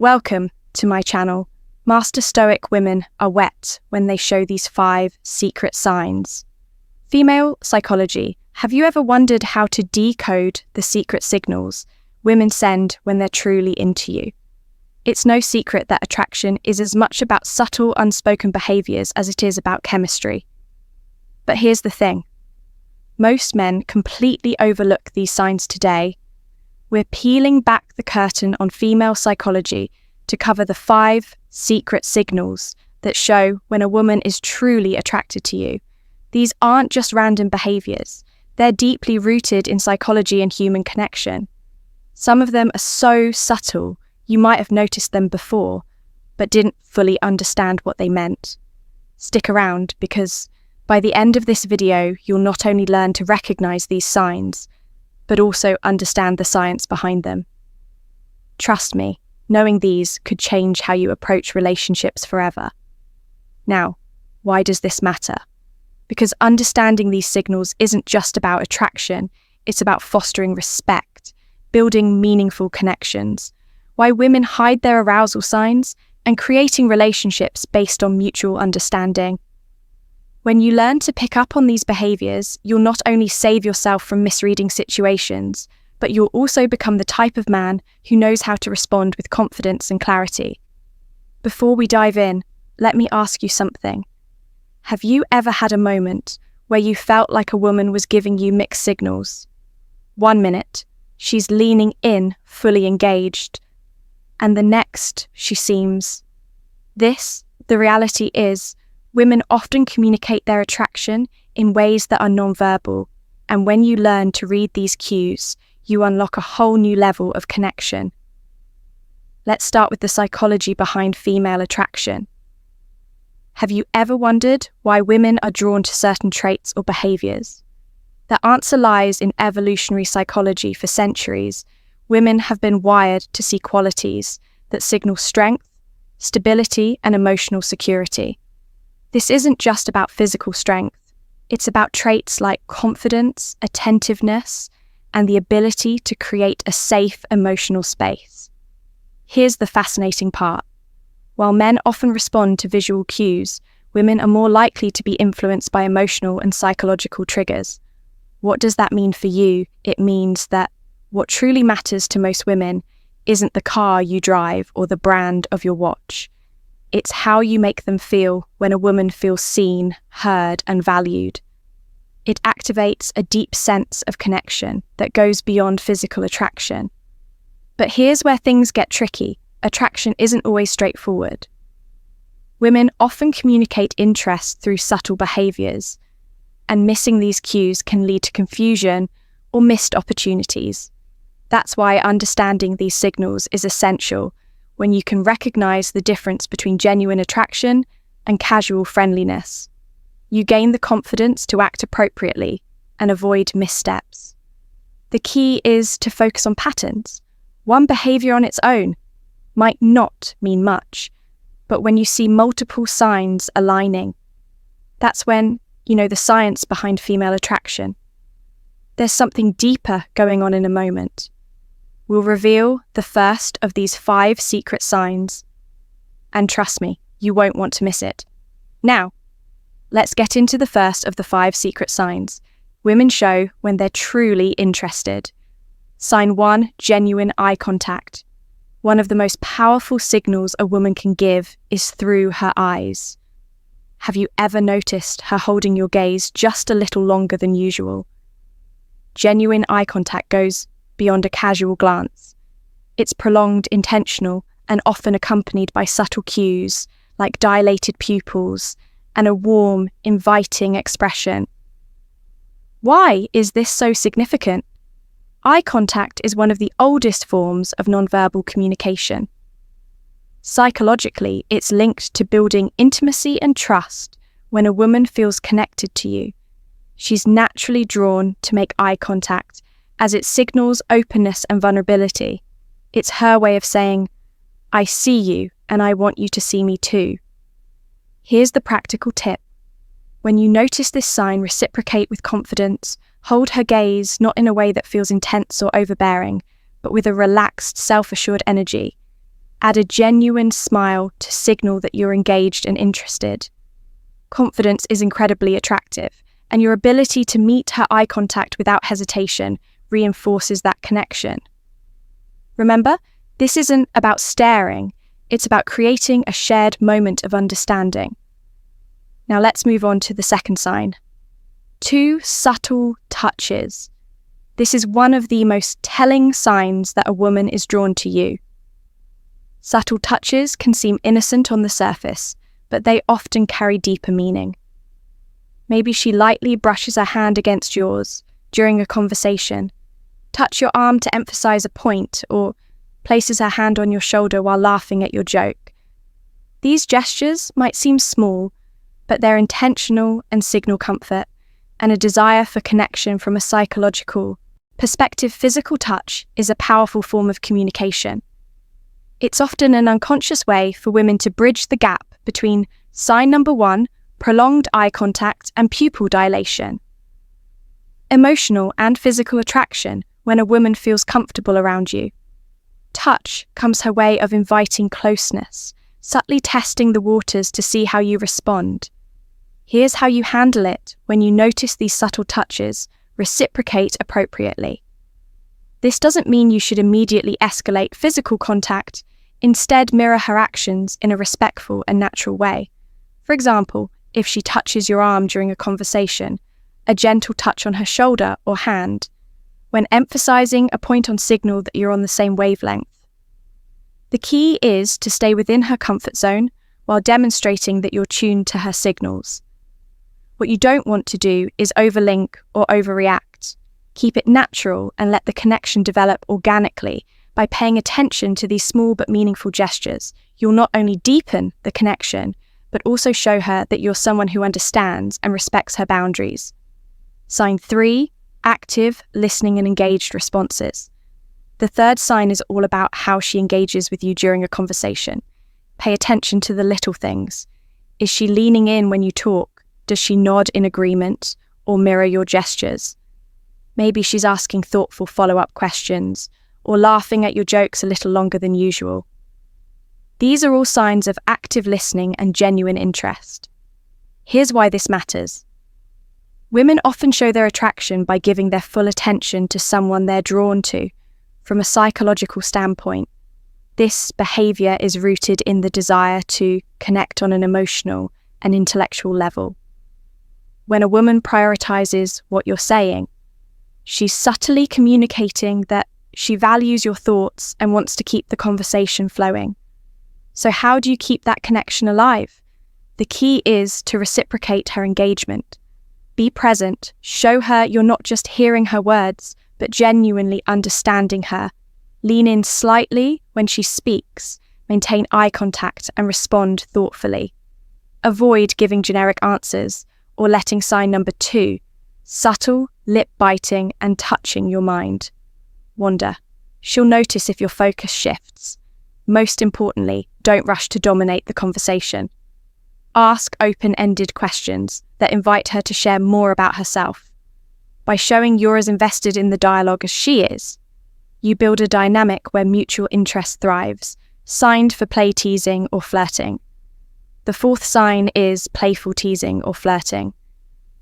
Welcome to my channel. Master Stoic women are wet when they show these 5 secret signs. Female psychology. Have you ever wondered how to decode the secret signals women send when they're truly into you? It's no secret that attraction is as much about subtle, unspoken behaviors as it is about chemistry. But here's the thing. Most men completely overlook these signs today. We're peeling back the curtain on female psychology to cover the 5 secret signals that show when a woman is truly attracted to you. These aren't just random behaviors. They're deeply rooted in psychology and human connection. Some of them are so subtle, you might have noticed them before, but didn't fully understand what they meant. Stick around, because by the end of this video, you'll not only learn to recognize these signs, but also understand the science behind them. Trust me, knowing these could change how you approach relationships forever. Now, why does this matter? Because understanding these signals isn't just about attraction, it's about fostering respect, building meaningful connections, why women hide their arousal signs, and creating relationships based on mutual understanding. When you learn to pick up on these behaviors, you'll not only save yourself from misreading situations, but you'll also become the type of man who knows how to respond with confidence and clarity. Before we dive in, let me ask you something. Have you ever had a moment where you felt like a woman was giving you mixed signals? 1 minute, she's leaning in, fully engaged, and the next, she seems. The reality is, women often communicate their attraction in ways that are nonverbal, and when you learn to read these cues, you unlock a whole new level of connection. Let's start with the psychology behind female attraction. Have you ever wondered why women are drawn to certain traits or behaviors? The answer lies in evolutionary psychology. For centuries, women have been wired to see qualities that signal strength, stability, and emotional security. This isn't just about physical strength. It's about traits like confidence, attentiveness, and the ability to create a safe emotional space. Here's the fascinating part. While men often respond to visual cues, women are more likely to be influenced by emotional and psychological triggers. What does that mean for you? It means that what truly matters to most women isn't the car you drive or the brand of your watch. It's how you make them feel when a woman feels seen, heard, and valued. It activates a deep sense of connection that goes beyond physical attraction. But here's where things get tricky. Attraction isn't always straightforward. Women often communicate interest through subtle behaviors, and missing these cues can lead to confusion or missed opportunities. That's why understanding these signals is essential. When you can recognize the difference between genuine attraction and casual friendliness, you gain the confidence to act appropriately and avoid missteps. The key is to focus on patterns. One behavior on its own might not mean much, but when you see multiple signs aligning, that's when you know the science behind female attraction. There's something deeper going on in a moment. We'll reveal the first of these 5 secret signs, and trust me, you won't want to miss it. Now, let's get into the first of the 5 secret signs women show when they're truly interested. Sign 1, genuine eye contact. One of the most powerful signals a woman can give is through her eyes. Have you ever noticed her holding your gaze just a little longer than usual? Genuine eye contact goes beyond a casual glance. It's prolonged, intentional, and often accompanied by subtle cues like dilated pupils and a warm, inviting expression. Why is this so significant? Eye contact is one of the oldest forms of nonverbal communication. Psychologically, it's linked to building intimacy and trust. When a woman feels connected to you, she's naturally drawn to make eye contact, as it signals openness and vulnerability. It's her way of saying, I see you and I want you to see me too. Here's the practical tip. When you notice this sign, reciprocate with confidence. Hold her gaze not in a way that feels intense or overbearing, but with a relaxed, self-assured energy. Add a genuine smile to signal that you're engaged and interested. Confidence is incredibly attractive, and your ability to meet her eye contact without hesitation reinforces that connection. Remember, this isn't about staring, it's about creating a shared moment of understanding. Now let's move on to the second sign. 2 subtle touches. This is one of the most telling signs that a woman is drawn to you. Subtle touches can seem innocent on the surface, but they often carry deeper meaning. Maybe she lightly brushes her hand against yours during a conversation, touch your arm to emphasize a point, or places her hand on your shoulder while laughing at your joke. These gestures might seem small, but they're intentional and signal comfort and a desire for connection from a psychological perspective. Physical touch is a powerful form of communication. It's often an unconscious way for women to bridge the gap between sign number 1, prolonged eye contact, and pupil dilation. Emotional and physical attraction when a woman feels comfortable around you. Touch comes her way of inviting closeness, subtly testing the waters to see how you respond. Here's how you handle it when you notice these subtle touches. Reciprocate appropriately. This doesn't mean you should immediately escalate physical contact. Instead, mirror her actions in a respectful and natural way. For example, if she touches your arm during a conversation, a gentle touch on her shoulder or hand, when emphasizing a point on signal that you're on the same wavelength. The key is to stay within her comfort zone while demonstrating that you're tuned to her signals. What you don't want to do is overlink or overreact. Keep it natural and let the connection develop organically. By paying attention to these small but meaningful gestures, you'll not only deepen the connection, but also show her that you're someone who understands and respects her boundaries. Sign 3, active, listening and engaged responses. The third sign is all about how she engages with you during a conversation. Pay attention to the little things. Is she leaning in when you talk? Does she nod in agreement or mirror your gestures? Maybe she's asking thoughtful follow-up questions or laughing at your jokes a little longer than usual. These are all signs of active listening and genuine interest. Here's why this matters. Women often show their attraction by giving their full attention to someone they're drawn to. From a psychological standpoint, this behavior is rooted in the desire to connect on an emotional and intellectual level. When a woman prioritizes what you're saying, she's subtly communicating that she values your thoughts and wants to keep the conversation flowing. So how do you keep that connection alive? The key is to reciprocate her engagement. Be present, show her you're not just hearing her words, but genuinely understanding her. Lean in slightly when she speaks, maintain eye contact and respond thoughtfully. Avoid giving generic answers or letting sign number 2, subtle, lip-biting and touching your mind, wander. She'll notice if your focus shifts. Most importantly, don't rush to dominate the conversation. Ask open-ended questions that invite her to share more about herself. By showing you're as invested in the dialogue as she is, you build a dynamic where mutual interest thrives, signed for play teasing or flirting. The fourth sign is playful teasing or flirting.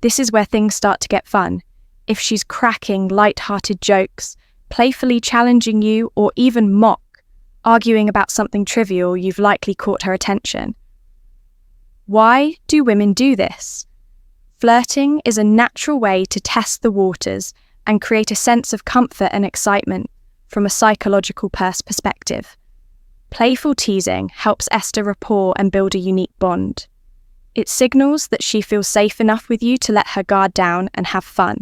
This is where things start to get fun. If she's cracking light-hearted jokes, playfully challenging you, or even arguing about something trivial, you've likely caught her attention. Why do women do this? Flirting is a natural way to test the waters and create a sense of comfort and excitement from a psychological perspective. Playful teasing helps establish rapport and build a unique bond. It signals that she feels safe enough with you to let her guard down and have fun,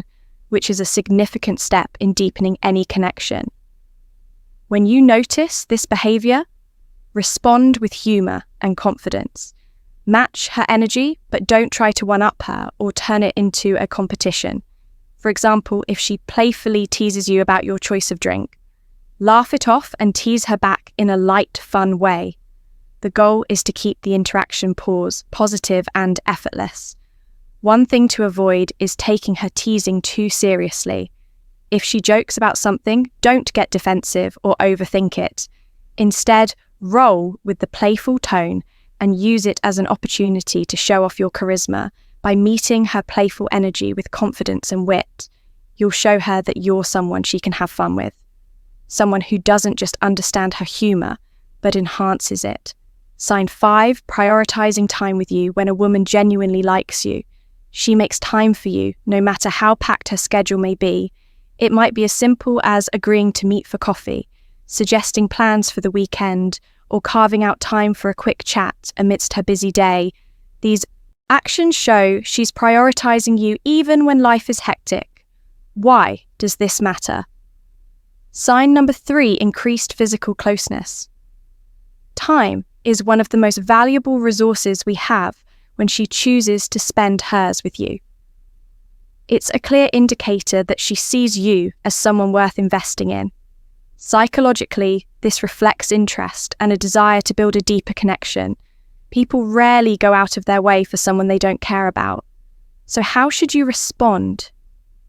which is a significant step in deepening any connection. When you notice this behavior, respond with humor and confidence. Match her energy, but don't try to one-up her or turn it into a competition. For example, if she playfully teases you about your choice of drink, laugh it off and tease her back in a light, fun way. The goal is to keep the interaction positive and effortless. One thing to avoid is taking her teasing too seriously. If she jokes about something, don't get defensive or overthink it. Instead, Roll with the playful tone and use it as an opportunity to show off your charisma. By meeting her playful energy with confidence and wit, you'll show her that you're someone she can have fun with. Someone who doesn't just understand her humor, but enhances it. Sign 5, prioritizing time with you. When a woman genuinely likes you, she makes time for you, no matter how packed her schedule may be. It might be as simple as agreeing to meet for coffee, suggesting plans for the weekend, or carving out time for a quick chat amidst her busy day. These actions show she's prioritizing you even when life is hectic. Why does this matter? Sign number 3, increased physical closeness. Time is one of the most valuable resources we have when she chooses to spend hers with you. It's a clear indicator that she sees you as someone worth investing in. Psychologically, this reflects interest and a desire to build a deeper connection. People rarely go out of their way for someone they don't care about. So how should you respond?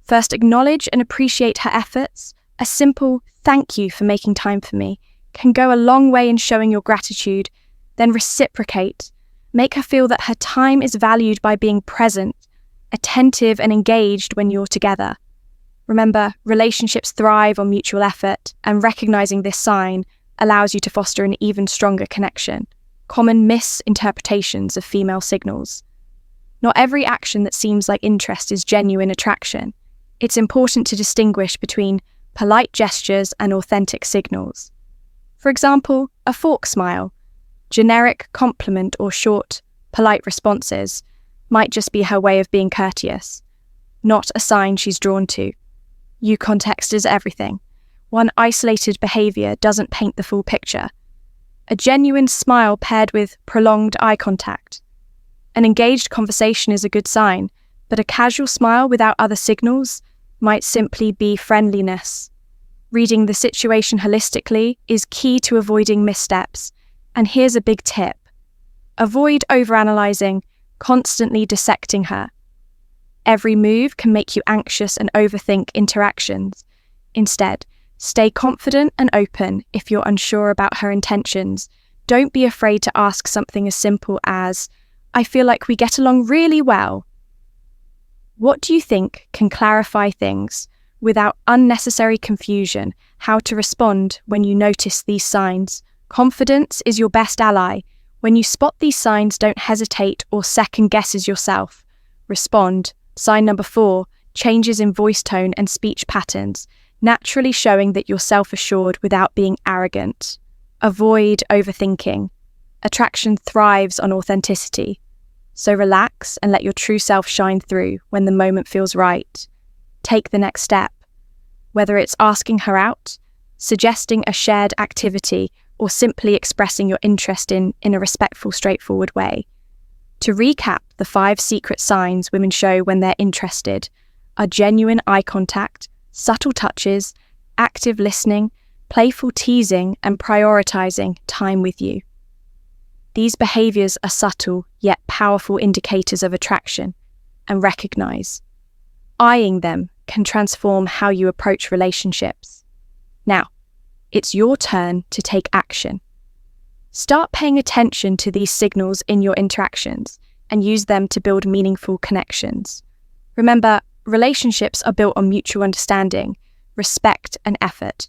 First, acknowledge and appreciate her efforts. A simple "thank you for making time for me" can go a long way in showing your gratitude. Then reciprocate. Make her feel that her time is valued by being present, attentive and engaged when you're together. Remember, relationships thrive on mutual effort, and recognizing this sign allows you to foster an even stronger connection. Common misinterpretations of female signals. Not every action that seems like interest is genuine attraction. It's important to distinguish between polite gestures and authentic signals. For example, a fork smile, generic compliment, or short, polite responses might just be her way of being courteous, not a sign she's drawn to. Context is everything. One isolated behavior doesn't paint the full picture. A genuine smile paired with prolonged eye contact. An engaged conversation is a good sign, but a casual smile without other signals might simply be friendliness. Reading the situation holistically is key to avoiding missteps. And here's a big tip. Avoid overanalyzing, constantly dissecting her. Every move can make you anxious and overthink interactions. Instead, stay confident and open if you're unsure about her intentions. Don't be afraid to ask something as simple as, "I feel like we get along really well." What do you think can clarify things without unnecessary confusion? How to respond when you notice these signs? Confidence is your best ally. When you spot these signs, don't hesitate or second guesses yourself. Respond. Sign number 4, changes in voice tone and speech patterns, naturally showing that you're self-assured without being arrogant. Avoid overthinking. Attraction thrives on authenticity. So relax and let your true self shine through when the moment feels right. Take the next step. Whether it's asking her out, suggesting a shared activity, or simply expressing your interest in a respectful, straightforward way. To recap, the 5 secret signs women show when they're interested are genuine eye contact, subtle touches, active listening, playful teasing, and prioritizing time with you. These behaviors are subtle yet powerful indicators of attraction, and recognize. Eyeing them can transform how you approach relationships. Now, it's your turn to take action. Start paying attention to these signals in your interactions and use them to build meaningful connections. Remember, relationships are built on mutual understanding, respect, and effort.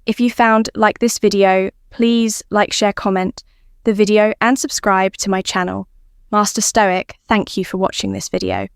If you found this video, please like, share, comment the video and subscribe to my channel. Master Stoic, thank you for watching this video.